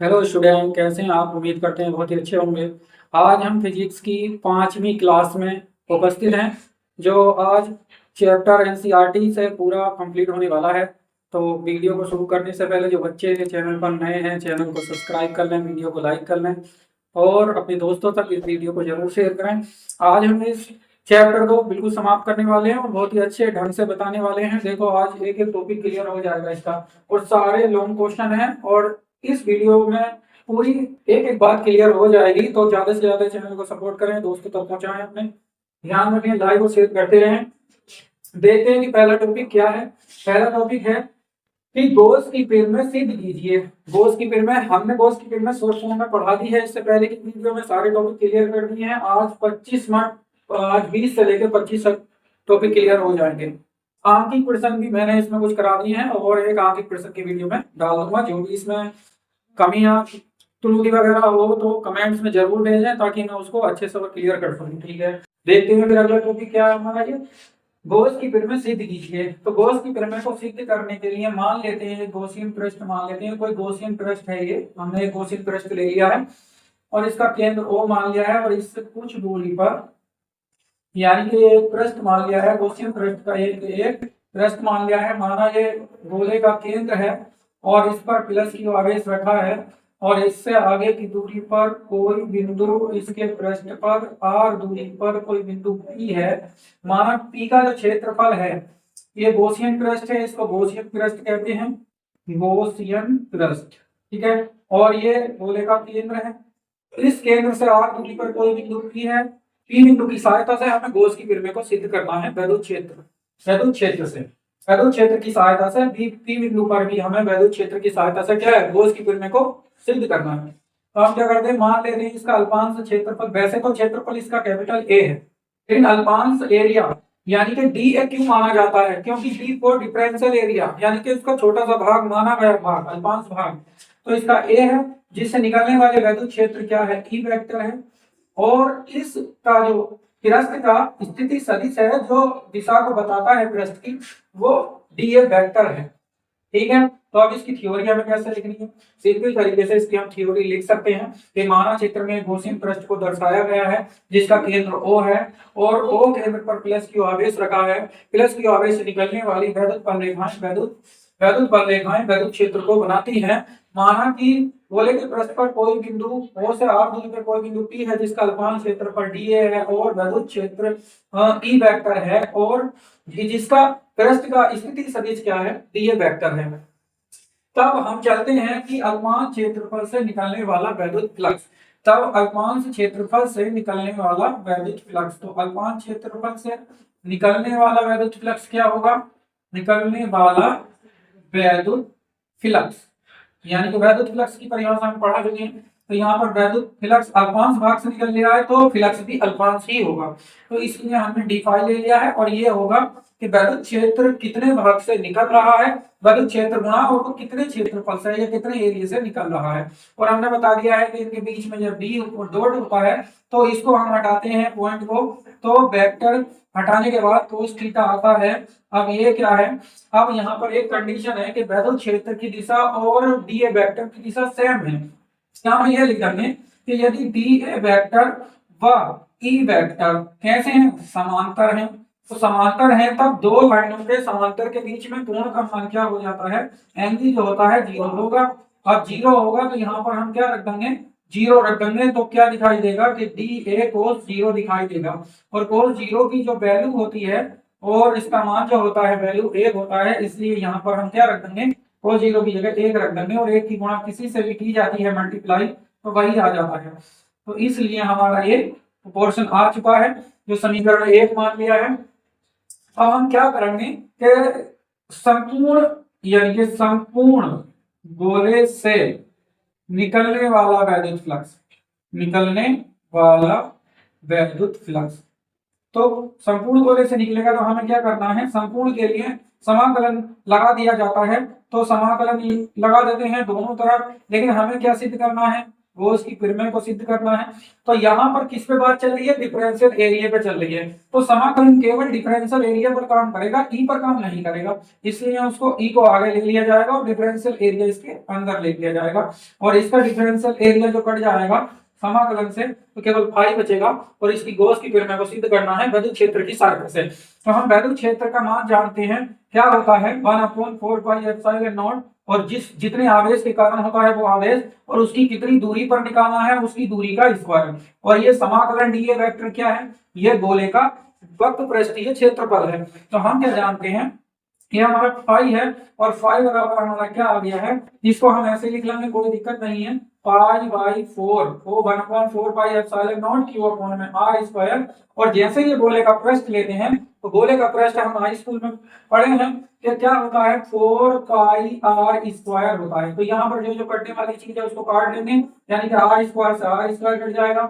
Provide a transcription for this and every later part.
Hello student, कैसे हैं आप? उम्मीद करते हैं बहुत ही अच्छे होंगे। आज हम फिजिक्स की 5वीं क्लास में उपस्थित हैं, जो आज चैप्टर एनसीईआरटी से पूरा कंप्लीट होने वाला है। तो वीडियो को शुरू करने से पहले जो बच्चे चैनल पर नए हैं, चैनल को सब्सक्राइब कर लें, वीडियो को लाइक कर लें और अपने दोस्तों तक इस वीडियो को जरूर शेयर करें। आज हम इस चैप्टर को बिल्कुल समाप्त करने वाले हैं और बहुत ही अच्छे ढंग से बताने वाले हैं। देखो, आज एक एक टॉपिक क्लियर हो जाएगा इसका, और सारे लॉन्ग क्वेश्चन हैं। और इस वीडियो में पूरी एक एक बात क्लियर हो जाएगी। तो ज्यादा से ज्यादा चैनल को सपोर्ट करें, दोस्तों तक पहुंचाएं, अपने ध्यान रखें, लाइक और शेयर करते रहें। देखते हैं कि पहला टॉपिक क्या है। पहला टॉपिक है कि गॉस की पिरामिड सिद्ध कीजिए। गॉस की पिरामिड हमने गॉस की पिरामिड शॉर्ट फॉर्म में पढ़ा दी है इससे पहले की वीडियो में, सारे टॉपिक क्लियर कर दिए हैं। आज 25 मिनट, आज 20 से लेकर 25 तक टॉपिक क्लियर हो जाएंगे। आंकिक प्रश्न भी मैंने इसमें कुछ करा दिए हैं और एक आंकिक प्रश्न की वीडियो में डाल दूंगा। जो भी इसमें कमियां त्रुटि वगैरह हो तो कमेंट्स में जरूर भेजें, ताकि मैं उसको अच्छे से क्लियर कर सकूं। ठीक है, देखते हैं फिर अगला टॉपिक क्या है हमारा। ये गॉस की पिरामिड सिद्ध कीजिए। तो गॉस की पिरामिड को सिद्ध करने के लिए मान लेते हैं गॉसियन पृष्ठ, मान लेते हैं कोई गॉसियन पृष्ठ है। ये हमने एक गॉसियन पृष्ठ ले लिया है और इसका केंद्र O मान लिया है, और इससे कुछ दूरी पर, यानी कि एक पृष्ठ मान लिया है, गॉसियन पृष्ठ का एक पृष्ठ मान लिया है। माना ये गोले का केंद्र है और इस पर प्लस क्यू आवेश रखा है, और इससे आगे की दूरी पर कोई बिंदु, इसके पृष्ठ पर r दूरी पर कोई बिंदु P है। माना P का जो क्षेत्रफल है, ये गॉसियन पृष्ठ है, इसको गॉसियन पृष्ठ कहते हैं, गॉसियन पृष्ठ। ठीक है, और ये गोले का केंद्र है। इस केंद्र से r दूरी पर कोई बिंदु P है। P बिंदु की सहायता से हमें गॉस की पिरामिड को सिद्ध करना है वैद्युत क्षेत्र, वैद्युत क्षेत्र से, वैद्युत क्षेत्र की सहायता से भी P बिंदु पर भी हमें वैद्युत क्षेत्र की सहायता से क्या है, गॉस की पिरामिड को सिद्ध करना है। तो हम क्या करते हैं, मान लेते हैं इसका अल्पांश क्षेत्रफल, वैसे तो क्षेत्रफल इसका कैपिटल A है, लेकिन अल्पांश एरिया यानी कि DA क्यों माना जाता है, क्योंकि D को डिफरेंशियल एरिया यानी कि इसका छोटा सा भाग माना गया, भाग अल्पांश भाग, तो इसका A है, जिससे निकलने वाले वैद्युत क्षेत्र क्या है, E वेक्टर है। और इसका जो पृष्ठ का स्थिति सदिश है, जो दिशा को बताता है पृष्ठ की, वो DA वेक्टर है। ठीक है, तो अब इसकी थ्योरी हमें कैसे लिखनी है, सिंपल तरीके से इसकी हम थ्योरी लिख सकते हैं कि माना चित्र में गॉसियन पृष्ठ को दर्शाया गया है, जिसका केंद्र O है, और O केंद्र पर प्लस क्यू आवेश रखा है। प्लस क्यू आवेश से निकलने वाली वैद्युत बल रेखाएं वैद्युत क्षेत्र को बनाती हैं। माना कि गोले के पृष्ठ पर कोई बिंदु O से r दूरी पर कोई बिंदु P है, जिसका अल्पांश क्षेत्रफल dA है और वैद्युत क्षेत्र E वेक्टर है, और जिसका पृष्ठ का स्थिति सदिश क्या है, DA वेक्टर है। तब हम चलते हैं कि अल्पांश क्षेत्रफल से निकलने वाला वैद्युत फ्लक्स, तब अल्पांश क्षेत्रफल से निकलने वाला वैद्युत फ्लक्स, तो अल्पांश क्षेत्रफल से निकलने वाला वैद्युत फ्लक्स क्या होगा, निकलने वाला वैद्युत फ्लक्स, यानी कि वैद्युत फ्लक्स की परिभाषा हम पढ़ा चुके हैं। तो यहाँ पर वैद्युत फ्लक्स अल्पांश भाग से निकल रहा है, तो फ्लक्स भी अल्पांश ही होगा। तो इसलिए हमने डी फाई ले लिया है, और ये होगा कि वैद्युत क्षेत्र कितने भाग से निकल रहा है, वैद्युत क्षेत्र गुणा और तो कितने क्षेत्रफल से या कितने एरिया से निकल रहा है। और हमने बता दिया है कि इनके बीच में जब डी डॉट होता है तो इसको हम हटाते हैं पॉइंट को, तो वेक्टर हटाने के बाद cos थीटा आता है। अब ये क्या है, अब यहाँ पर एक कंडीशन है कि वैद्युत क्षेत्र की दिशा और DA वेक्टर की दिशा सेम है। यहाँ पर यह लिख देंगे कि यदि DA वेक्टर व E वेक्टर कैसे हैं, समांतर हैं, तो समांतर है तब दो लाइनों के समांतर के बीच में कोण का मान क्या हो जाता है, एंगल जो होता है 0 होगा। अब 0 होगा तो यहाँ पर हम क्या रख देंगे, 0 रख देंगे, तो क्या दिखाई देगा कि DA cos 0 दिखाई देगा। और cos 0 की जो वैल्यू होती है और इसका मान जो होता है वैल्यू 1 होता है, इसलिए यहाँ पर हम क्या रख देंगे, cos 0 की जगह 1 रख देंगे, और 1 की गुणा किसी से भी की जाती है मल्टीप्लाई, तो वही आ जाता है। तो इसलिए हमारा ये प्रोपोर्शन आ चुका है, जो समीकरण 1 मान लिया है। अब हम क्या करेंगे कि संपूर्ण, यानी कि संपूर्ण गोले से निकलने वाला वैद्युत फ्लक्स, निकलने वाला वैद्युत फ्लक्स, तो संपूर्ण गोले से निकलेगा तो हमें क्या करना है, संपूर्ण के लिए समाकलन लगा दिया जाता है। तो समाकलन लगा देते हैं दोनों तरफ, लेकिन हमें क्या सिद्ध करना है, गोस की परिमेय को सिद्ध करना है। तो यहाँ पर किस पे बात चल रही है, डिफरेंशियल एरिया पे चल रही है। तो समाकलन केवल डिफरेंशियल एरिया पर काम करेगा, ई पर काम नहीं करेगा, इसलिए उसको ई को आगे ले लिया जाएगा और डिफरेंशियल एरिया इसके अंदर ले लिया जाएगा। और इसका डिफरेंशियल एरिया जो कट जाएगा समाकलन से तो केवल फाई बचेगा। और इसकी गोस की परिमेय को सिद्ध करना है वैद्युत क्षेत्र की सहायता से। तो हम वैद्युत क्षेत्र का मान जानते हैं, क्या होता है 1/4πε0। और जितने आवेश के कारण होता है वो आवेश, और उसकी कितनी दूरी पर निकालना है, उसकी दूरी का स्क्वायर। और ये समाकलन डीए वेक्टर क्या है, ये गोले का वक्र पृष्ठीय क्षेत्रफल है। तो हम क्या जानते हैं, ये हमारा फाई है, और फाई बराबर हमारा क्या आ गया है, इसको हम ऐसे लिख लेंगे, कोई दिक्कत नहीं है, पाई/4 वो 1/4πε0 Q में आर स्क्वायर। और जैसे ये गोले का पृष्ठ लेते हैं तो गोले का पृष्ठ हम हाई स्कूल में पढ़े हैं कि क्या होता है 4πr² होता है। तो यहाँ पर जो कटने वाली चीज है उसको काट देंगे, यानी कि आर स्क्वायर से आर स्क्वायर कट जाएगा,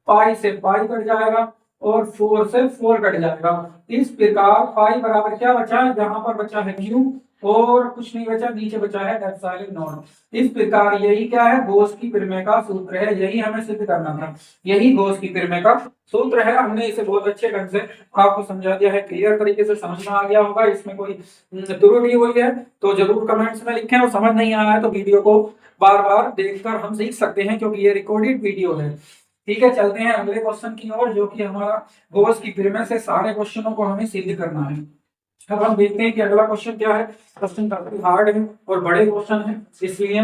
पाई से पाई कट जाएगा, और 4 से 4 कट जाएगा। इस प्रकार पाई बराबर क्या बचा है, यहाँ पर बचा है Q, और कुछ नहीं बचा, नीचे बचा है ε0। इस प्रकार यही क्या है, गोस की परिमेय का सूत्र है, यही हमें सिद्ध करना था, यही गोस की परिमेय का सूत्र है। हमने इसे बहुत अच्छे ढंग से आपको समझा दिया है, क्लियर तरीके से समझ में आ गया होगा। इसमें कोई त्रुटि हुई है तो जरूर कमेंट्स में लिखें, और समझ नहीं आया है तो वीडियो को बार बार देखकर हम सीख सकते हैं, क्योंकि ये रिकॉर्डेड वीडियो है। ठीक है, चलते हैं अगले क्वेश्चन की ओर, जो कि हमारा गोस की परिमेय से सारे क्वेश्चनों को हमें सिद्ध करना है। अब हम देखते हैं कि अगला क्वेश्चन क्या है। क्वेश्चन काफी हार्ड है और बड़े क्वेश्चन है, इसलिए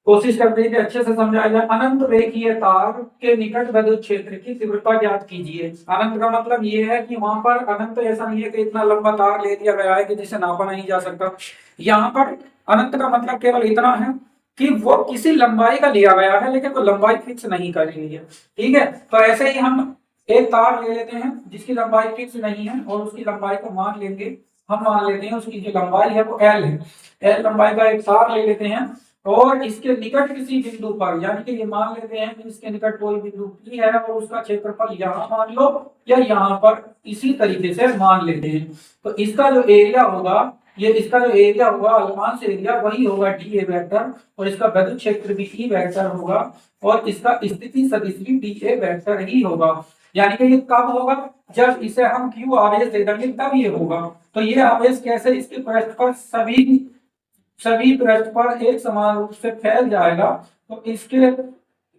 कोशिश करते हैं कि अच्छे से समझाया जाए। अनंत रेखीय तार के निकट विद्युत क्षेत्र की तीव्रता ज्ञात कीजिए। अनंत का मतलब ये है कि वहां पर अनंत ऐसा नहीं है कि इतना लंबा तार ले दिया गया है कि जिसे नापा नहीं जा सकता। यहाँ पर अनंत का मतलब केवल इतना है कि वो किसी लंबाई का लिया गया है, लेकिन वो लंबाई फिक्स नहीं कर रही है। ठीक है, तो ऐसे ही हम एक तार ले लेते हैं जिसकी लंबाई फिक्स नहीं है, और उसकी लंबाई को मान लेंगे, हम मान लेते हैं उसकी जो लंबाई है वो एल है। एल लंबाई का एक तार ले लेते हैं, और इसके निकट किसी बिंदु पर, यानी कि ये मान लेते हैं कि इसके निकट कोई बिंदु P है, और उसका क्षेत्रफल यहाँ मान लो या यहाँ पर इसी तरीके से मान लेते हैं। तो इसका जो एरिया होगा, ये इसका जो एरिया होगा अल्पांश एरिया, वही होगा डी ए वेक्टर, और इसका विद्युत क्षेत्र भी ई वेक्टर होगा, और इसका स्थिति सदिश भी डी ए वेक्टर ही होगा। यानी कि ये कब होगा, जब इसे हम क्यू आवेश दे देंगे तब ये होगा। तो ये आवेश कैसे इसके पृष्ठ पर सभी पृष्ठ पर एक समान रूप से फैल जाएगा, तो इसके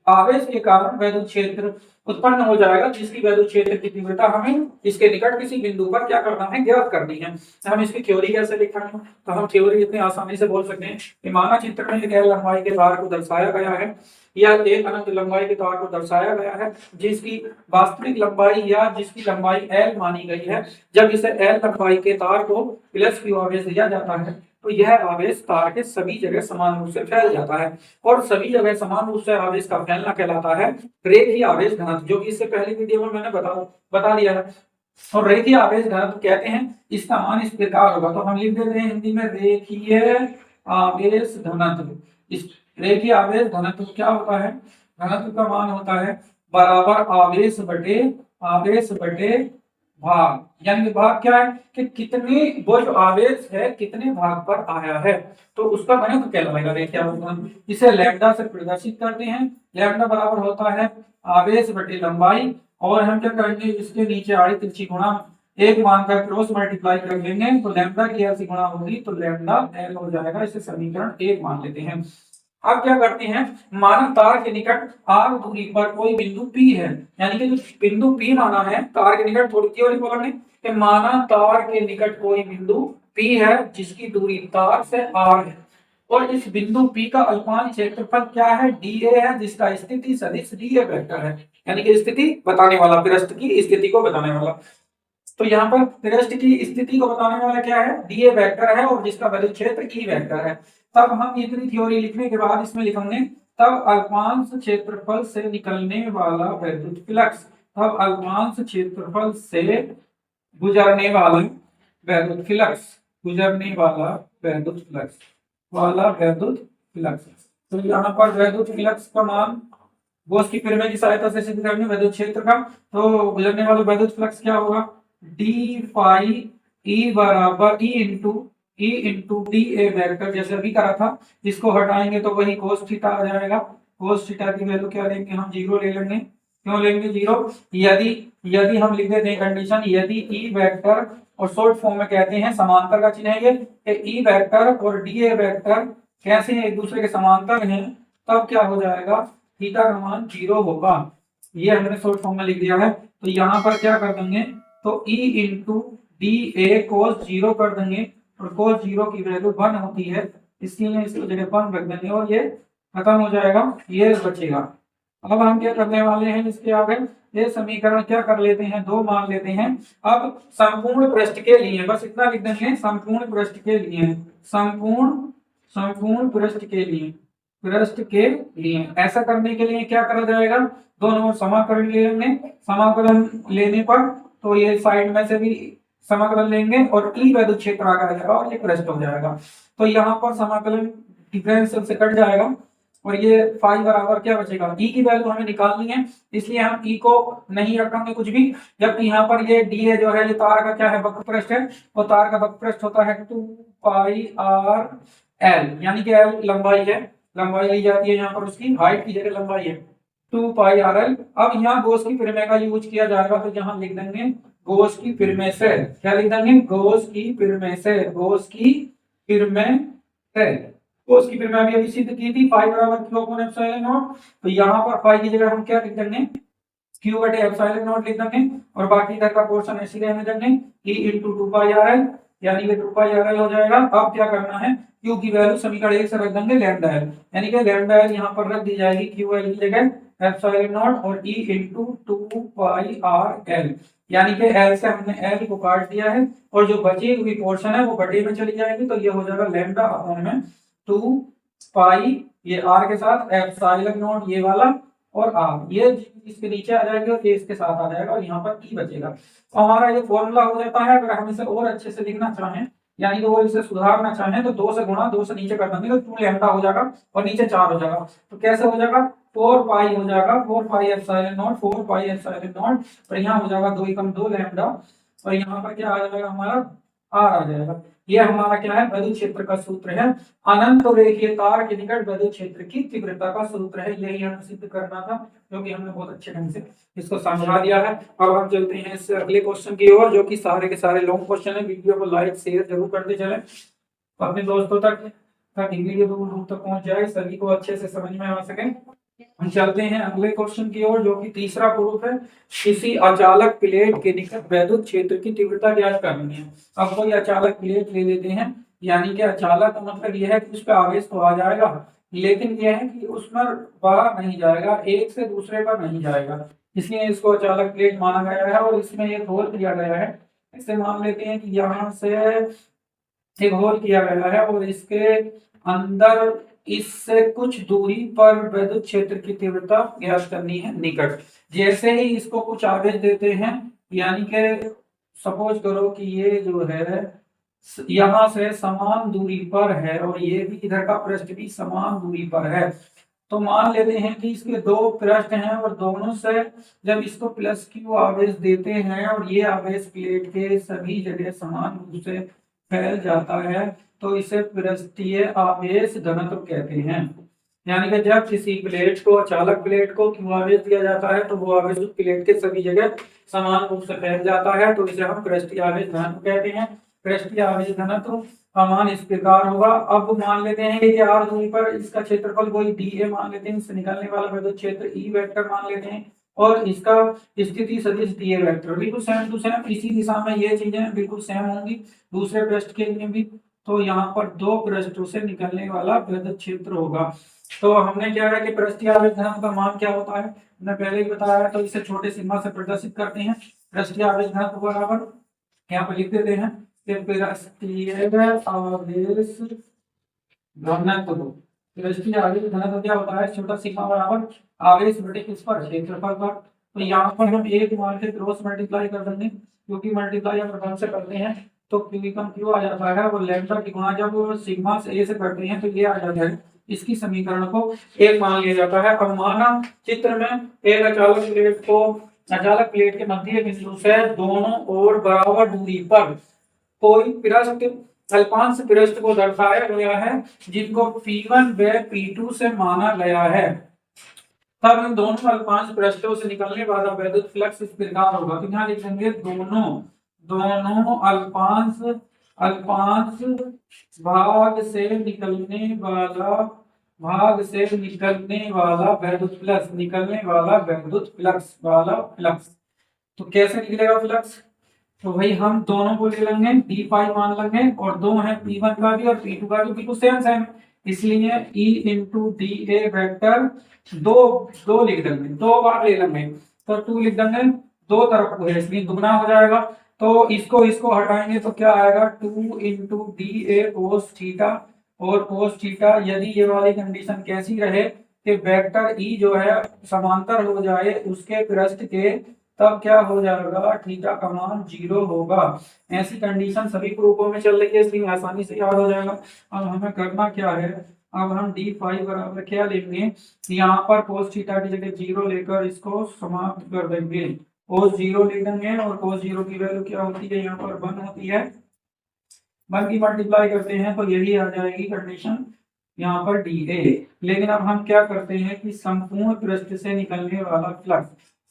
आवेश के कारण विद्युत क्षेत्र उत्पन्न हो जाएगा, जिसकी विद्युत क्षेत्र की तीव्रता हमें इसके निकट किसी बिंदु पर क्या करना है, ज्ञात करनी है। हम इसकी थ्योरी कैसे लिखेंगे, तो हम थ्योरी इतनी आसानी से बोल सकते हैं कि माना चित्र में एक लंबाई के तार को दर्शाया गया है, या एक अनंत लंबाई के तार को दर्शाया गया है, जिसकी वास्तविक लंबाई या जिसकी लंबाई एल मानी गई है। जब इसे एल लंबाई के तार को प्लस क्यू आवेश दिया जाता है, तो यह आवेश तार के सभी जगह समान रूप से फैल जाता है, और सभी जगह समान रूप से आवेश का फैलना कहलाता है रेखीय आवेश घनत्व, जो कि इससे पहली वीडियो में मैंने बता दिया है। और रेखीय आवेश घनत्व कहते हैं, इसका मान इस प्रकार होगा, तो हम लिख देते हैं हिंदी में रेखीय आवेश घनत्व। इस रेखीय आवेश घनत्व क्या होता है, घनत्व का मान होता है बराबर आवेश बटे भाग। यानी भाग क्या है कि कितने वो जो आवेश है कितने भाग पर आया है, तो उसका घनत्व कहलाएगा रेखीय आवेश घनत्व। इसे लैम्डा से प्रदर्शित करते हैं। लैम्डा बराबर होता है आवेश बटे लंबाई, और हम क्या करेंगे, इसके नीचे आड़ी तिरछी गुणा एक मानकर क्रॉस मल्टीप्लाई कर लेंगे, तो लैम्डा की ऐसी गुणा होगी तो लैम्डा एल हो जाएगा। इसे समीकरण 1 मान लेते हैं। अब क्या करते हैं, माना तार के निकट आर दूरी पर कोई बिंदु P है, यानी कि जो बिंदु P माना है तार के निकट, थोड़ी थ्योरी बोलेंगे कि माना तार के निकट कोई बिंदु P है जिसकी दूरी तार से r है, और इस बिंदु P का अल्पांश क्षेत्रफल क्या है, dA है, जिसका स्थिति सदिश dA वेक्टर है, यानी कि स्थिति बताने वाला, पृष्ठ की स्थिति को बताने वाला। तो यहाँ पर पृष्ठ की स्थिति को बताने वाला क्या है, dA वेक्टर है, और जिसका विद्युत क्षेत्र E वेक्टर है। तब हम इतनी थ्योरी लिखने के बाद इसमें लिखेंगे, तब अल्पांश क्षेत्रफल से निकलने वाला विद्युत फ्लक्स, तब अल्पांश क्षेत्रफल से गुजरने वाला विद्युत फ्लक्स। तो यहाँ पर विद्युत फ्लक्स का मान गोस की परिमेय की सहायता से सिद्ध करेंगे विद्युत क्षेत्र का। तो गुजरने वाला विद्युत फ्लक्स क्या होगा, डी फाई ई बराबर ई इंटू डी ए वेक्टर, जैसे अभी करा था, इसको हटाएंगे तो वही कोस थीटा आ जाएगा, cos थीटा की वैल्यू क्या लेंगे हम, 0 ले लेंगे। क्यों लेंगे 0? यदि यदि हम लिख देते हैं कंडीशन, यदि ई वेक्टर, और शॉर्ट फॉर्म में कहते हैं समांतर का चिन्ह है ये, ई वेक्टर और डी ए वेक्टर कैसे एक दूसरे के समांतर हैं, तब क्या हो जाएगा, थीटा का मान 0 होगा। ये हमने शॉर्ट फॉर्म में लिख दिया है। तो यहाँ पर क्या कर देंगे, तो ई इंटू डी ए कोस 0 कर देंगे, और कोस 0 की वैल्यू 1 होती है, इसलिए इसको जगह 1 रख देंगे और ये खत्म हो जाएगा, ये बचेगा। अब हम क्या करने वाले हैं, इसके आगे ये समीकरण क्या कर लेते हैं, 2 मान लेते हैं। अब संपूर्ण पृष्ठ के लिए बस इतना लिख देंगे, संपूर्ण पृष्ठ के लिए, संपूर्ण पृष्ठ के लिए ऐसा करने के लिए क्या करा जाएगा, दोनों ओर समाकलन ले लेंगे। समाकलन लेने पर तो ये साइड में से भी समाकलन लेंगे और ई वैद्युत क्षेत्र आ जाएगा और ये पृष्ठ हो जाएगा। तो यहाँ पर समाकलन डिफरेंशियल से कट जाएगा और ये फाई बराबर क्या बचेगा, ई की वैल्यू हमें निकालनी है, इसलिए हम ई को नहीं रखेंगे कुछ भी। जबकि यहाँ पर ये डी है जो है, ये तार का क्या है, वक्र पृष्ठ है, और तार का वक्र पृष्ठ होता है 2 पाई आर एल, यानी कि एल लंबाई है, लंबाई ली जाती है यहाँ पर, उसकी हाइट की जगह लंबाई है 2 पाई आर एल। अब यहाँ गोस की प्रमेय का यूज किया जाएगा, तो यहाँ लिख देंगे गोस की प्रमेय से, क्या लिख देंगे, गोस की प्रमेय से, गोस की प्रमेय से। गोस की प्रमेय भी अभी सिद्ध की थी, पाई बराबर क्यू अपॉन एप्सिलॉन नॉट। तो यहाँ पर पाई की जगह हम क्या लिख देंगे, क्यू बटे एप्सिलॉन नॉट लिख देंगे, और बाकी इधर का पोर्शन ऐसे रहने देंगे, ई इंटू 2 पाई आर एल, यानी कि 2 पाई आर एल हो जाएगा। अब क्या करना है, क्यू की वैल्यू समीकरण 1 से रख देंगे लैम्डा एल, यानी कि लैम्डा एल यहाँ पर रख दी जाएगी क्यू एल की जगह एप्सिलॉन नॉट और ई इंटू 2 पाई आर एल, यानी कि एल से हमने एल को काट दिया है और जो बची हुई पोर्शन है वो बटे में चली जाएगी, तो ये हो जाएगा लैम्डा अपॉन में 2 पाई, ये आर के साथ एप्सिलॉन नॉट ये वाला, और आर ये इसके नीचे आ जाएगी और ये इसके साथ आ जाएगा, और यहाँ पर ई बचेगा। तो हमारा ये फॉर्मूला हो जाता है। अगर हम इसे और अच्छे से लिखना चाहें, यानी कि वो इसे सुधारना चाहें, तो 2 से गुणा, 2 से नीचे कर देंगे तो 2 लैम्डा हो जाएगा और नीचे 4 हो जाएगा। तो कैसे हो जाएगा, 4 पाई हो जाएगा, 4 pi epsilon not, 4 pi epsilon not, और यहाँ हो जाएगा 2 एकम 2 लैम्डा, और यहाँ पर क्या आ जाएगा हमारा, आर आ जाएगा। ये हमारा क्या है, विद्युत क्षेत्र का सूत्र है, अनंत रेखीय तार के निकट विद्युत क्षेत्र की तीव्रता का सूत्र है। यही हमें सिद्ध करना था, क्योंकि हमने बहुत अच्छे ढंग से इसको समझा दिया है। अब हम चलते हैं इस अगले क्वेश्चन की ओर, जो कि सारे के सारे लॉन्ग क्वेश्चन है। वीडियो को लाइक शेयर जरूर करते चलें, अपने दोस्तों तक ताकि वीडियो दूर दूर तक पहुंच जाए, सभी को अच्छे से समझ में आ सके। हम चलते हैं अगले क्वेश्चन की ओर, जो कि तीसरा प्रूफ है, किसी अचालक प्लेट के निकट विद्युत क्षेत्र की तीव्रता ज्ञात करनी है। अब कोई अचालक प्लेट ले लेते हैं, यानी कि अचालक का मतलब यह है कि उस पर आवेश तो आ जाएगा, लेकिन यह है कि उस पर बाहर नहीं जाएगा, एक से दूसरे पर नहीं जाएगा, इसलिए इसको अचालक प्लेट माना गया है। और इसमें एक होल किया गया है, इसे मान लेते हैं कि यहाँ से एक होल किया गया है और इसके अंदर इससे कुछ दूरी पर विद्युत क्षेत्र की तीव्रता ज्ञात करनी है निकट। जैसे ही इसको कुछ आवेश देते हैं, यानी कि सपोज करो कि ये जो है यहाँ से समान दूरी पर है और ये भी इधर का पृष्ठ भी समान दूरी पर है, तो मान लेते हैं कि इसके 2 पृष्ठ हैं और दोनों से जब इसको प्लस क्यू आवेश देते हैं और ये आवेश प्लेट के सभी जगह समान रूप से फैल जाता है, तो इसे पृष्ठीय आवेश घनत्व कहते हैं। यानी कि जब किसी प्लेट को, अचालक प्लेट को क्यू आवेश दिया जाता है, तो वो आवेश उस प्लेट के सभी जगह समान रूप से फैल जाता है, तो इसे हम पृष्ठीय आवेश घनत्व कहते हैं। पृष्ठीय आवेश घनत्व का मान इस प्रकार होगा। अब मान लेते हैं कि आर दूरी पर इसका क्षेत्रफल कोई डी ए मान लेते हैं, इससे निकलने वाला विद्युत क्षेत्र ई वेक्टर मान लेते हैं, और इसका स्थिति सदिश डी ए वेक्टर बिल्कुल सेम टू सेम, इसी दिशा में ये चीजें बिल्कुल सेम होंगी दूसरे पृष्ठ के लिए भी। तो यहाँ पर 2 पृष्ठों से निकलने वाला विद्युत क्षेत्र होगा। तो हमने क्या है कि पृष्ठीय आवेश घनत्व का मान क्या होता है, हमने पहले ही बताया है, तो इसे छोटे सिग्मा से प्रदर्शित करते हैं। पृष्ठीय आवेश घनत्व बराबर यहाँ पर लिख देते हैं, पृष्ठीय आवेश घनत्व, पृष्ठीय आवेश घनत्व क्या होता है, छोटा सिग्मा बराबर आवेश बटे किस पर, क्षेत्रफल पर। तो यहाँ पर हम एक मान के क्रॉस मल्टीप्लाई कर देंगे, क्योंकि मल्टीप्लाई अगर 1 से करते हैं तो क्यू कम क्यू आ जाता है, और लैम्डा की गुणा जब सिग्मा से ए से करते हैं तो ये आ जाता है, इसकी समीकरण को 1 मान लिया जाता है। अब माना चित्र में एक अचालक प्लेट के मध्य बिंदु से दोनों ओर बराबर दूरी पर कोई पृष्ठ, अल्पांश पृष्ठ को दर्शाया गया है, जिनको P1 व P2 से माना गया है। तब इन दोनों अल्पांश पृष्ठों से निकलने वाला वैद्युत फ्लक्स इस प्रकार होगा। तो यहाँ लिखेंगे दोनों दोनों अल्पांश अल्पांश भाग से निकलने वाला वैद्युत फ्लक्स तो कैसे निकलेगा फ्लक्स? तो भाई हम दोनों को ले लेंगे, डी फाई मान लेंगे, और दो है पी वन का भी और पी टू का भी बिल्कुल सेम सेम, इसलिए ई इंटू डी ए वैक्टर दो दो लिख देंगे, दो बार ले लेंगे तो टू लिख देंगे, दो तरफ को है इसलिए दुगना हो जाएगा। तो इसको हटाएंगे तो क्या आएगा, टू इंटू डी ए कोस थीटा, और कोस थीटा यदि ये वाली कंडीशन कैसी रहे कि वेक्टर ई जो है समांतर हो जाए उसके पृष्ठ के, तब क्या हो जाएगा, थीटा का मान 0 होगा। ऐसी कंडीशन सभी ग्रुपों में चल रही है इसलिए आसानी से याद हो जाएगा। अब हमें करना क्या है, अब हम डी फाइव बराबर क्या लेंगे, यहाँ पर कोस थीटा की जगह 0 लेकर इसको समाप्त कर देंगे, कोस 0 ले लेंगे, और कोस 0 की वैल्यू क्या होती है, यहाँ पर 1 होती है, 1 की मल्टीप्लाई करते हैं तो यही आ जाएगी कंडीशन यहाँ पर डी ए। लेकिन अब हम क्या करते हैं कि संपूर्ण पृष्ठ से निकलने वाला फ्लक्स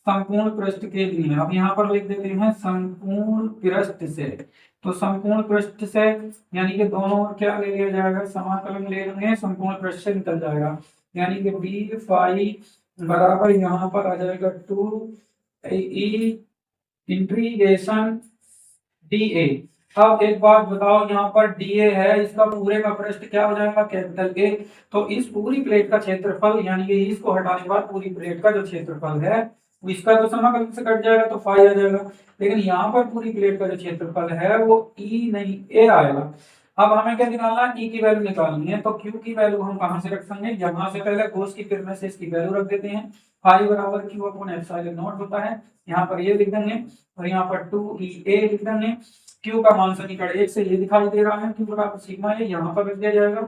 संपूर्ण पृष्ठ के लिए, अब यहाँ पर लिख देते हैं संपूर्ण पृष्ठ से, तो संपूर्ण पृष्ठ से यानी कि दोनों ओर क्या ले लिया जाएगा, समाकलन ले लेंगे, संपूर्ण पृष्ठ से निकल जाएगा, यानी कि बी फाइव बराबर यहाँ पर आ जाएगा 2 ई इंटीग्रेशन डी ए। अब एक बात बताओ, यहाँ पर डी ए है, इसका पूरे का पृष्ठ क्या हो जाएगा, कैपिटल ए, तो इस पूरी प्लेट का क्षेत्रफल यानी कि इसको हटाने के बाद पूरी प्लेट का जो क्षेत्रफल है इसका तो समाकलन से कट जाएगा तो फाई आ जाएगा, लेकिन यहाँ पर पूरी प्लेट का जो क्षेत्रफल है वो ई नहीं ए आएगा। अब हमें क्या निकालना है, ई की वैल्यू निकालनी है, तो क्यू की वैल्यू हम कहां से रख सकते हैं, यहाँ से पहले कोस की, फिर में से इसकी वैल्यू रख देते हैं, फाई बराबर क्यू अपॉन एप्सिलॉन नॉट होता है, यहाँ पर ये लिख देंगे और यहाँ पर 2 ई ए लिख देंगे, क्यू का मान समीकरण 1 से ये दिखाई दे रहा है, क्यू बराबर सिग्मा ए यहाँ पर रख दिया जाएगा,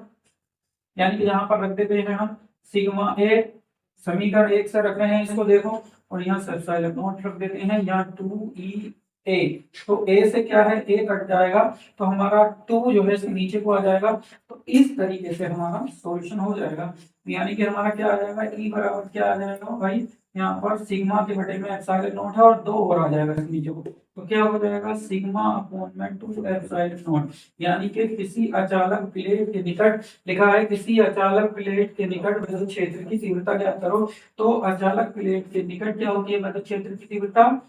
यानी कि यहाँ पर रख देते हैं हम सिग्मा ए, समीकरण 1 से रख रहे हैं इसको देखो, और यहाँ से एप्सिलॉन नॉट रख देते हैं, यहाँ 2 ई ए, तो ए से क्या है, ए कट जाएगा तो हमारा 2 जो है इसके नीचे को आ जाएगा, तो इस तरीके से हमारा सॉल्यूशन हो जाएगा, यानी कि हमारा क्या आ जाएगा, ई बराबर क्या आ जाएगा भाई, यहाँ पर सिग्मा के बटे में एप्सिलॉन नॉट है और 2 और आ जाएगा इसके नीचे को, तो क्या हो जाएगा सिग्मा अपॉन में 2 एप्सिलॉन नॉट, यानी कि किसी अचालक प्लेट के निकट लिखा है, किसी अचालक प्लेट के निकट विद्युत क्षेत्र की तीव्रता ज्ञात करो, तो अचालक प्लेट के निकट क्या होती है विद्युत क्षेत्र की तीव्रता,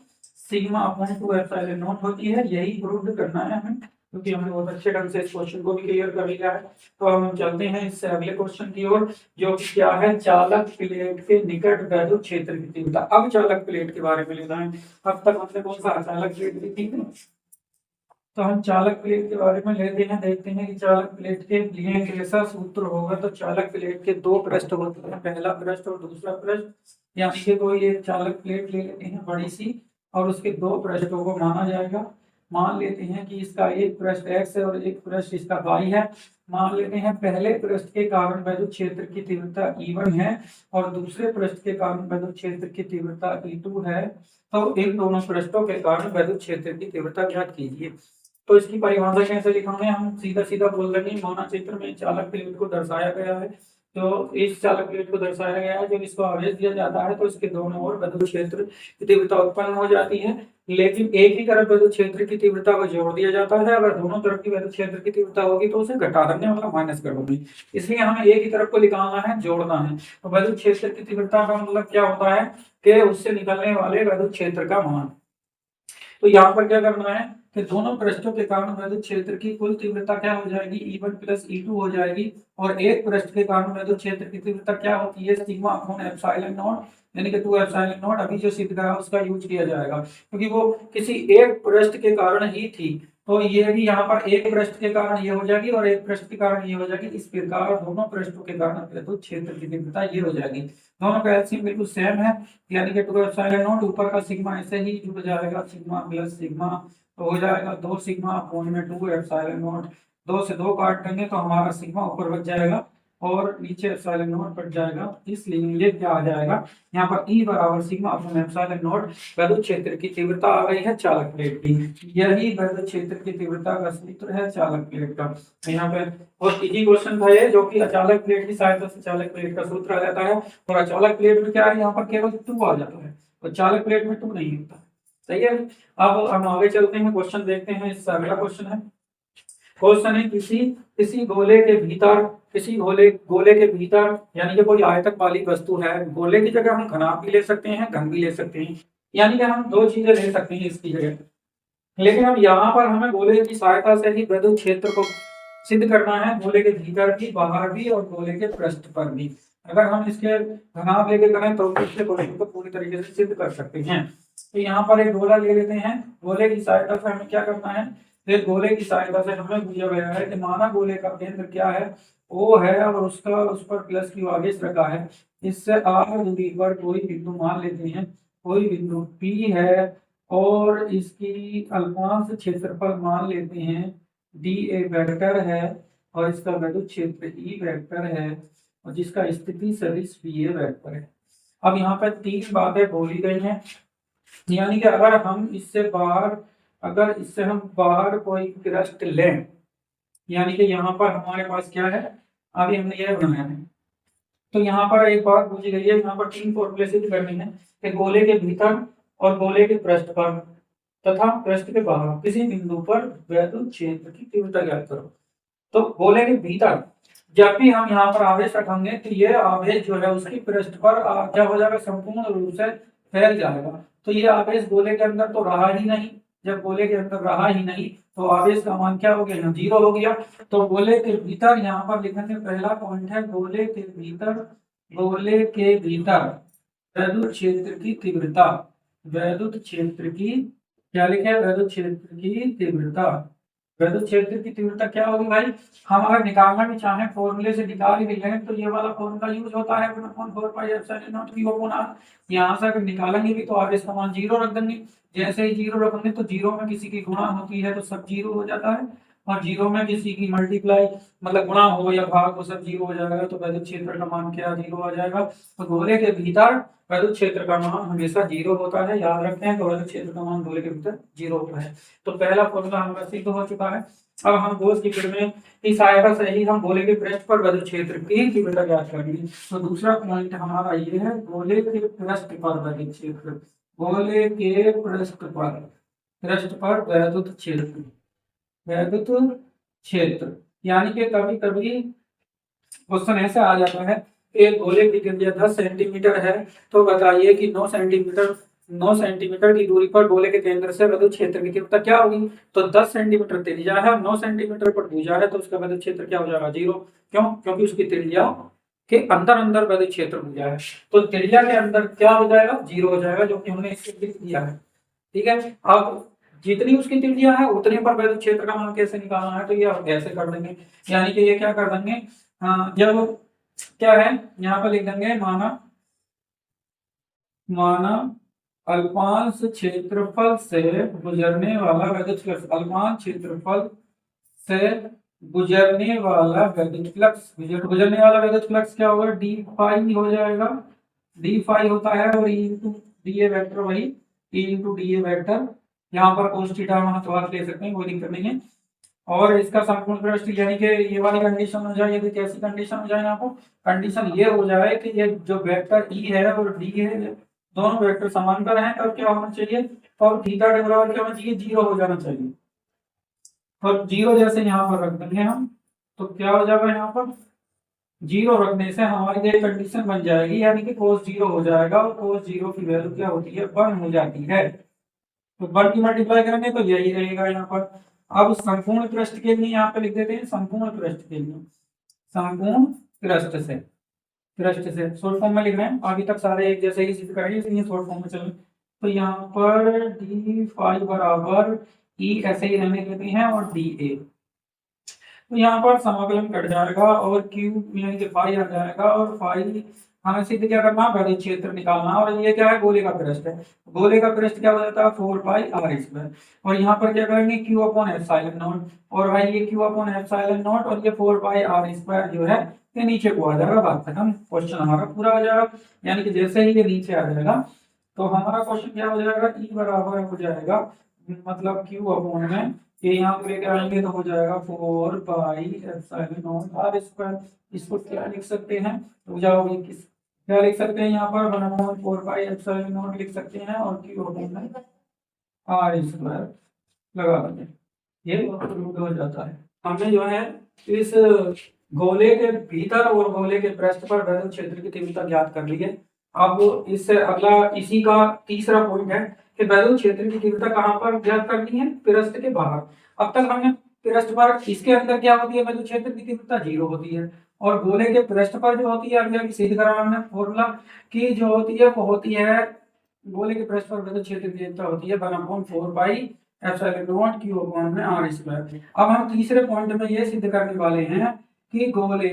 सिग्मा अपॉन 2 एप्सिलॉन नॉट होती है, यही प्रूव करना है हमें, क्योंकि हमने बहुत अच्छे ढंग से इस क्वेश्चन को भी क्लियर कर लिया है। तो हम चलते हैं इससे अगले क्वेश्चन की ओर, जो कि क्या है, चालक प्लेट के निकट वैद्युत क्षेत्र की तीव्रता। अब चालक प्लेट के बारे में लेना है, अब तक हमने कौन सा चालक प्लेट की थी, तो हम चालक प्लेट के बारे में लेते हैं, देखते हैं कि चालक प्लेट के लिए कैसा सूत्र होगा। तो चालक प्लेट के दो पृष्ठ होते हैं, पहला पृष्ठ और दूसरा पृष्ठ, यानी कि कोई ये चालक प्लेट ले लेते हैं बड़ी सी और उसके दो पृष्ठों को माना जाएगा, मान लेते हैं कि इसका एक पृष्ठ x है और एक पृष्ठ इसका y है। मान लेते हैं पहले पृष्ठ के कारण वैद्युत क्षेत्र की तीव्रता E1 है और दूसरे पृष्ठ के कारण वैद्युत क्षेत्र की तीव्रता E2 है, तो इन दोनों पृष्ठों के कारण वैद्युत क्षेत्र की तीव्रता ज्ञात कीजिए। तो इसकी परिभाषा कैसे लिखेंगे, हम सीधा सीधा बोल देंगे, माना चित्र में चालक प्लेट को दर्शाया गया है, तो इस चालक प्लेट को दर्शाया गया है, जब इसको आवेश दिया जाता है तो इसके दोनों ओर वैद्युत क्षेत्र की तीव्रता उत्पन्न हो जाती है, लेकिन एक ही तरफ वैद्युत क्षेत्र की तीव्रता को जोड़ दिया जाता है, अगर दोनों तरफ की वैद्युत क्षेत्र की तीव्रता होगी तो उसे घटा देंगे, मतलब माइनस कर देंगे, इसलिए हमें एक ही तरफ को निकालना है, जोड़ना है। तो वैद्युत क्षेत्र की तीव्रता का मतलब क्या होता है कि उससे निकलने वाले वैद्युत क्षेत्र का मान। तो यहाँ पर क्या करना है कि दोनों पृष्ठों के कारण वैद्युत क्षेत्र की कुल तीव्रता क्या हो जाएगी, E1 प्लस E2 हो जाएगी, और एक पृष्ठ के कारण वैद्युत क्षेत्र की तीव्रता क्या होती है, सिग्मा अपॉन एप्सिलॉन नॉट, यानी कि 2 एप्सिलॉन नॉट। अभी जो सिद्ध करा उसका यूज किया जाएगा क्योंकि वो किसी एक पृष्ठ के कारण ही थी, तो ये भी यहाँ पर एक पृष्ठ के कारण ये हो जाएगी और एक पृष्ठ के कारण ये हो जाएगी, इस प्रकार दोनों पृष्ठों के कारण वैद्युत क्षेत्र की तीव्रता ये हो जाएगी। दोनों का एलसीएम बिल्कुल सेम है, यानी कि 2 एप्सिलॉन नॉट, ऊपर का सिग्मा ऐसे ही जुड़ जाएगा, सिग्मा प्लस सिग्मा तो हो जाएगा 2 सिग्मा अपॉन में 2 एप्सिलॉन नॉट, 2 से 2 काट देंगे तो हमारा सिग्मा ऊपर बच जाएगा और नीचे एप्सिलॉन नॉट कट जाएगा, इसलिए ये क्या आ जाएगा यहाँ पर E बराबर सिग्मा अपॉन एप्सिलॉन नॉट विद्युत क्षेत्र की तीव्रता आ गई है चालक प्लेट की। यही विद्युत क्षेत्र की तीव्रता का सूत्र है चालक प्लेट का। यहाँ पे बहुत इजी क्वेश्चन था ये, जो कि अचालक प्लेट की सहायता से चालक प्लेट का सूत्र आ जाता है। और अचालक प्लेट में क्या है, यहाँ पर केवल 2 आ जाता है और चालक प्लेट में 2 नहीं होता। सही है। अब हम आगे चलते हैं, क्वेश्चन देखते हैं। इससे अगला क्वेश्चन है, क्वेश्चन है किसी गोले के भीतर, गोले के भीतर यानी कि कोई आयतक वाली वस्तु है। गोले की जगह हम घनाभ भी ले सकते हैं, घन भी ले सकते हैं, यानी कि हम 2 चीजें ले सकते हैं इसकी जगह। लेकिन अब यहाँ पर हमें गोले की सहायता से ही विद्युत क्षेत्र को सिद्ध करना है, गोले के भीतर भी, बाहर भी और गोले के पृष्ठ पर भी। अगर हम इसके घनाभ लेके करें तो इससे गोले को पूरी तरीके से सिद्ध कर सकते हैं। तो यहाँ पर एक गोला ले लेते हैं, गोले की सहायता से हमें क्या करना है, फिर गोले की सहायता से हमें दिया गया है कि माना गोले का केंद्र क्या है, O है और उसका उस पर प्लस की आवेश रखा है। इससे r दूरी पर कोई बिंदु मान लेते हैं, कोई बिंदु P है और इसकी अल्पांश क्षेत्रफल मान लेते हैं dA वेक्टर है और इसका विद्युत क्षेत्र E वेक्टर है और जिसका स्थिति सदिश VA वेक्टर है। अब यहाँ पर 3 बातें बोली गई हैं, यानी कि अगर इससे हम बाहर कोई पृष्ठ लें, यानी कि यहाँ पर हमारे पास क्या है, अभी हमने यह बनाया है। तो यहाँ पर एक बात पूछी गई है, यहाँ पर 3 फॉर्मूले सिद्ध करने हैं कि गोले के भीतर और गोले के पृष्ठ पर तथा पृष्ठ के बाहर किसी बिंदु पर विद्युत क्षेत्र की तीव्रता ज्ञात करो। तो गोले के भीतर जब भी हम यहाँ पर आवेश रखेंगे तो ये आवेश जो है उसकी पृष्ठ पर क्या हो जाएगा, संपूर्ण रूप से फैल जाएगा। तो ये आवेश गोले के अंदर तो रहा ही नहीं, जब गोले के अंदर रहा ही नहीं तो आवेश का मान क्या हो गया, 0 हो गया। तो गोले के भीतर यहाँ पर लिखने के पहला पॉइंट है, गोले के भीतर विद्युत क्षेत्र की तीव्रता, विद्युत क्षेत्र की क्या लिखे, विद्युत क्षेत्र की तीव्रता। विद्युत क्षेत्र की तीव्रता क्या होगी भाई, हम अगर निकालना भी चाहें फॉर्मूले से निकाल ही लेंगे तो ये वाला फॉर्मूला यूज होता है 1/4πε0 यहाँ से अगर निकालेंगे भी तो आवेश का मान 0 रख देंगे। जैसे ही 0 रखेंगे तो 0 में किसी की गुणा होती है तो सब 0 हो जाता है, और 0 में किसी की मल्टीप्लाई मतलब गुणा हो या भाग हो सब 0 हो जाएगा। तो विद्युत क्षेत्र का मान क्या 0 आ जाएगा। तो गोले के भीतर विद्युत क्षेत्र का मान हमेशा 0 होता है, याद रखते हैं। तो विद्युत क्षेत्र का मान गोले के भीतर 0 होता है। तो पहला फॉर्मूला हमारा सिद्ध हो चुका है। अब हम गोल की किरणें की सहायता से ही हम गोले के पृष्ठ पर विद्युत क्षेत्र की तीव्रता ज्ञात करेंगे। तो दूसरा पॉइंट हमारा ये है, गोले के पृष्ठ पर विद्युत क्षेत्र, गोले के पृष्ठ पर विद्युत क्षेत्र यानी कि कभी कभी क्वेश्चन ऐसा आ जाता है, एक गोले की त्रिज्या 10 सेंटीमीटर है तो बताइए कि 9 सेंटीमीटर की दूरी पर गोले के केंद्र से विद्युत क्षेत्र की तीव्रता क्या होगी। तो 10 सेंटीमीटर त्रिज्या है, 9 सेंटीमीटर पर भुजा है, तो उसका विद्युत क्षेत्र क्या हो जाएगा, 0। क्यों, क्योंकि उसकी त्रिज्या के अंदर विद्युत क्षेत्र भुजा है, तो त्रिज्या के अंदर क्या हो जाएगा, 0 हो जाएगा, जो कि हमने इससे लिख दिया है। ठीक है। अब जितनी उसकी त्रिज्या है उतने पर विद्युत क्षेत्र का मान कैसे निकालना है, तो ये आप ऐसे कर देंगे, यानी कि ये क्या कर देंगे, जब क्या है यहाँ पर लिख देंगे, माना अल्पांश क्षेत्रफल से गुजरने वाला विद्युत फ्लक्स, अल्पांश क्षेत्रफल से गुजरने वाला विद्युत फ्लक्स क्या होगा, डी फाई हो जाएगा, डी फाई होता है और E into D A vector, वही E into D A vector. यहाँ पर cos थीटा हम हाथ ले सकते हैं, कोई दिक्कत नहीं है। और इसका संपूर्ण पृष्ठ यानी कि ये वाली कंडीशन हो जाए, यदि कैसी कंडीशन हो जाए, यहाँ पर कंडीशन ये हो जाए कि ये जो वेक्टर ई है और डी है दोनों वेक्टर समांतर हैं, तब क्या होना चाहिए, तब थीटा के बराबर क्या होना चाहिए, 0 हो जाना चाहिए। और 0 जैसे यहाँ पर रख देंगे हम, तो क्या हो जाएगा, यहाँ पर 0 रखने से हमारी ये कंडीशन बन जाएगी, यानी कि cos 0 हो जाएगा और cos 0 की वैल्यू क्या होती है, 1 हो जाती है। तो 1 की मल्टीप्लाई करेंगे तो यही रहेगा यहाँ पर। अब संपूर्ण पृष्ठ के लिए यहाँ पे लिख देते हैं, संपूर्ण पृष्ठ के लिए, संपूर्ण पृष्ठ से शॉर्ट फॉर्म में लिख रहे हैं, अभी तक सारे एक जैसे ही सिद्ध करेंगे, इसलिए शॉर्ट फॉर्म में चलें। तो यहाँ पर डी फाई बराबर ई ऐसे ही रहने देते हैं और डी ए, तो यहाँ पर समाकलन कट जाएगा और क्यू यानी कि फाई आ जाएगा, और फाई हमें सीधे क्या करना है, वैद्युत क्षेत्र निकालना है। और ये क्या है, गोले का पृष्ठ है। गोले का पृष्ठ क्या हो जाता है, 4πr²। और यहाँ पर क्या करेंगे, Q/ε0। और भाई ये Q/ε0 और ये 4πr² जो है ये नीचे को आ जाएगा। बात खत्म, क्वेश्चन हमारा पूरा हो जाएगा। यानी कि जैसे ही ये नीचे आ जाएगा तो हमारा क्वेश्चन क्या हो जाएगा, E बराबर हो जाएगा, मतलब Q/में ये यहाँ पे लेकर आएंगे तो हो जाएगा 4πε0r²। इसको क्या लिख सकते हैं, तो जाओगे किस, क्या लिख सकते हैं यहाँ पर, 1/4πε0 लिख सकते हैं। और Q/r² लगा देंगे, ये रूट हो जाता है। हमने जो है इस गोले के भीतर और गोले के पृष्ठ पर वैद्युत क्षेत्र की तीव्रता ज्ञात कर ली है। अब इससे अगला इसी का तीसरा पॉइंट है कि वैद्युत क्षेत्र की तीव्रता कहाँ पर ज्ञात करनी है, पृष्ठ के बाहर। अब तक हमने पृष्ठ पर, इसके अंदर क्या होती है, वैद्युत क्षेत्र की तीव्रता 0 होती है। और गोले के पृष्ठ पर जो होती है, अभी सिद्ध करा हमने फॉर्मूला की, जो होती है वो होती है, गोले के पृष्ठ पर वैद्युत क्षेत्र की तीव्रता होती है 1/4πε0 Q/r²। अब हम तीसरे पॉइंट में ये सिद्ध करने वाले हैं कि गोले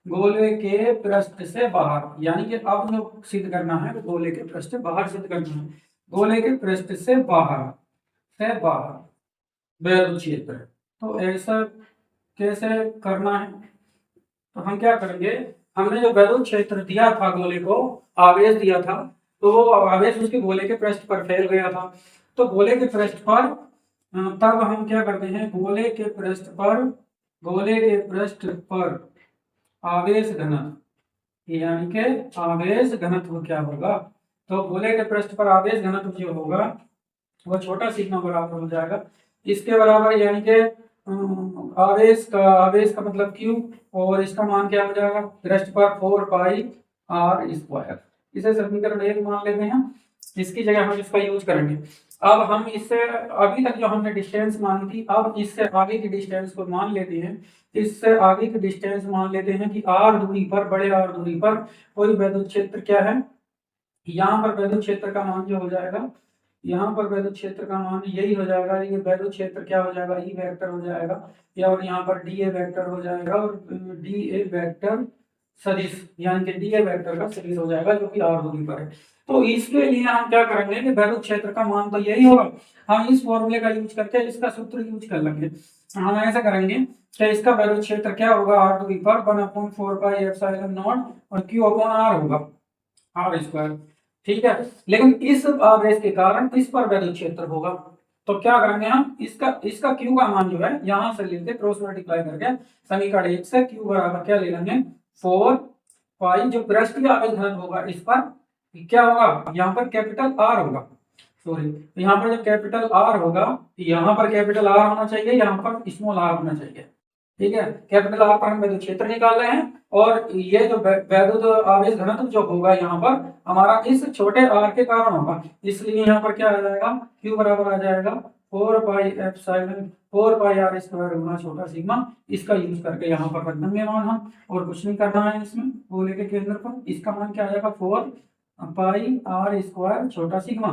गोले के पृष्ठ से बाहर, यानी कि अब जो सिद्ध करना है गोले के पृष्ठ से बाहर सिद्ध करना है। गोले के पृष्ठ से बाहर वैद्युत क्षेत्र, तो ऐसा कैसे करना है, तो हम क्या करेंगे, हमने जो वैद्युत क्षेत्र दिया था गोले को, आवेश दिया था, तो वो आवेश उसके गोले के पृष्ठ पर फैल गया था। तो गोले के पृष्ठ पर तब हम क्या करते हैं, गोले के पृष्ठ पर आवेश घनत्व, यानी कि आवेश घनत्व क्या होगा, तो गोले के पृष्ठ पर आवेश घनत्व जो होगा वो छोटा सिग्मा बराबर हो जाएगा इसके बराबर, यानी कि आवेश का मतलब Q, और इसका मान क्या हो जाएगा, पृष्ठ पर 4πr²। इसे समीकरण 1 मान लेते हैं, इसकी जगह हम इसका यूज करेंगे। अब हम इससे अभी तक जो हमने डिस्टेंस मानी थी, अब इससे आगे की डिस्टेंस को मान लेते हैं। इससे आगे की डिस्टेंस मान लेते हैं कि r दूरी पर, बड़े r दूरी पर कोई वैद्युत क्षेत्र क्या है। यहाँ पर वैद्युत क्षेत्र का मान जो हो जाएगा, यहाँ पर वैद्युत क्षेत्र का मान यही हो जाएगा, ये वैद्युत क्षेत्र क्या हो जाएगा, ई वेक्टर हो जाएगा, या और यहाँ पर डी ए वेक्टर हो जाएगा, और डी ए वेक्टर सदिश, यानी कि डी ए वेक्टर का सदिश हो जाएगा जो कि r दूरी पर है। तो इसके लिए हम क्या करेंगे कि वैद्युत क्षेत्र का मान तो यही होगा, हम इस फॉर्मूले का यूज करके इसका सूत्र यूज कर लेंगे। हम ऐसा करेंगे कि इसका वैद्युत क्षेत्र क्या होगा, r दूरी पर 1/4πε0 और Q/r होगा r²। ठीक है, लेकिन इस आवेश के कारण इस पर वैद्युत क्षेत्र होगा, तो क्या करेंगे हम, इसका Q का मान जो है यहां से लेके क्रॉस मल्टीप्लाई करके समीकरण 1 से Q बराबर क्या ले लेंगे, 4π, जो पृष्ठ का आवेश घनत्व होगा इस पर क्या होगा, यहाँ पर कैपिटल R होगा, सॉरी, यहाँ पर जब कैपिटल R होगा, यहाँ पर कैपिटल R होना चाहिए, यहाँ पर स्मॉल r होना चाहिए। ठीक है, कैपिटल R पर हम वैद्युत क्षेत्र निकाल रहे हैं, और ये जो वैद्युत आवेश घनत्व जो होगा यहाँ पर हमारा इस छोटे r के कारण होगा, इसलिए यहाँ पर क्या आ जाएगा, Q बराबर आ जाएगा 4πr² गुना छोटा सिग्मा। इसका यूज करके यहाँ पर रख देंगे मान हम, और कुछ नहीं करना है इसमें, गोले के केंद्र पर इसका मान क्या आ जाएगा, 4πr² छोटा सिग्मा।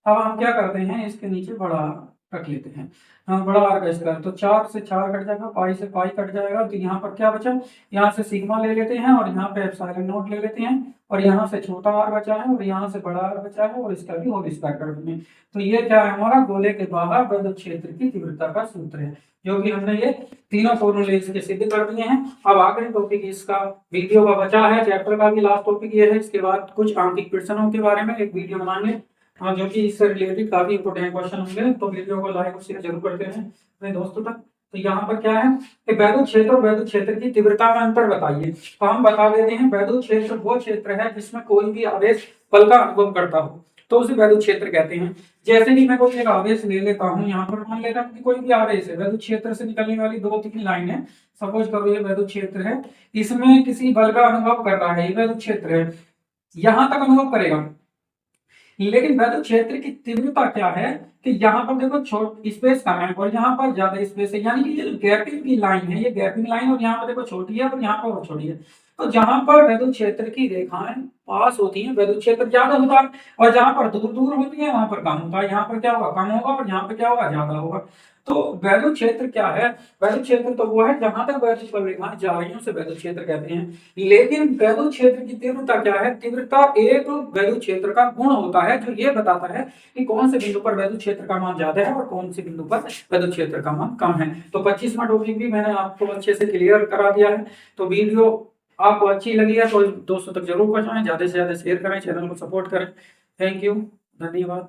अब हम क्या करते हैं, इसके नीचे बड़ा रख लेते हैं, बड़ा r का स्क्वायर, तो 4 से 4 कट जाएगा, पाई से पाई कट जाएगा, तो यहाँ पर क्या बचा, यहाँ से सिग्मा ले लेते हैं, और यहाँ पे ε0 ले लेते हैं, और यहाँ से छोटा r बचा है, और यहाँ से बड़ा r बचा है, और इसका भी होल स्क्वायर कर देंगे। तो ये क्या है, हमारा गोले के बाहर वैद्युत क्षेत्र की तीव्रता का सूत्र है, जो कि हमने ये तीनों फॉर्मूले इसके सिद्ध कर दिए हैं। अब आखिरी टॉपिक इसका वीडियो का बचा है, चैप्टर का भी लास्ट टॉपिक ये है। इसके बाद कुछ आंतरिक प्रश्नों के बारे में एक वीडियो बनाएंगे, जो कि इससे रिलेटेड काफी इंपोर्टेंट क्वेश्चन होंगे, तो वीडियो को लाइक और शेयर जरूर करते हैं अपने दोस्तों तक। तो यहाँ पर क्या है कि वैद्युत क्षेत्र और वैद्युत क्षेत्र की तीव्रता में अंतर बताइए। तो हम बता देते हैं, वैद्युत क्षेत्र वो क्षेत्र है जिसमें कोई भी आवेश बल का अनुभव करता हो, तो उसे वैद्युत क्षेत्र कहते हैं। जैसे कि मैं कोई एक आवेश ले लेता हूँ, यहाँ पर मान लेता हूँ कि कोई भी आवेश है, वैद्युत क्षेत्र से निकलने वाली 2-3 लाइन है, सपोज करो ये वैद्युत क्षेत्र है, इसमें किसी बल का अनुभव कर रहा है, ये वैद्युत क्षेत्र है, यहाँ तक अनुभव करेगा। लेकिन वैद्युत क्षेत्र की तीव्रता क्या है कि यहाँ पर देखो छोट स्पेस कम है और यहाँ पर ज्यादा स्पेस है, यानी कि ये गैपिंग की लाइन है, ये गैपिंग लाइन, और यहाँ पर देखो छोटी है और यहाँ पर और छोटी है। तो जहां पर वैद्युत क्षेत्र की रेखाएं पास होती हैं, वैद्युत क्षेत्र ज्यादा होता है, और जहां पर दूर दूर होती है वहां पर कम होता है। यहाँ पर क्या होगा, कम होगा, और यहाँ पर क्या होगा, ज्यादा होगा। तो वैद्युत क्षेत्र क्या है? वैद्युत क्षेत्र तो वो है जहां तक वैद्युत परिरेखाएं जा रही हैं उसे वैद्युत क्षेत्र कहते हैं। लेकिन वैद्युत क्षेत्र की तीव्रता क्या है? तीव्रता एक वैद्युत क्षेत्र का गुण होता है जो ये बताता है कि कौन से बिंदु पर वैद्युत क्षेत्र का मान ज्यादा है और कौन से बिंदु पर वैद्युत क्षेत्र का मान कम है। तो 25वां टॉपिक भी मैंने आपको अच्छे से क्लियर करा दिया है। तो वीडियो आपको अच्छी लगी है तो दोस्तों तक जरूर पहुंचाएं, ज्यादा से ज्यादा शेयर करें, चैनल को सपोर्ट करें। थैंक यू, धन्यवाद।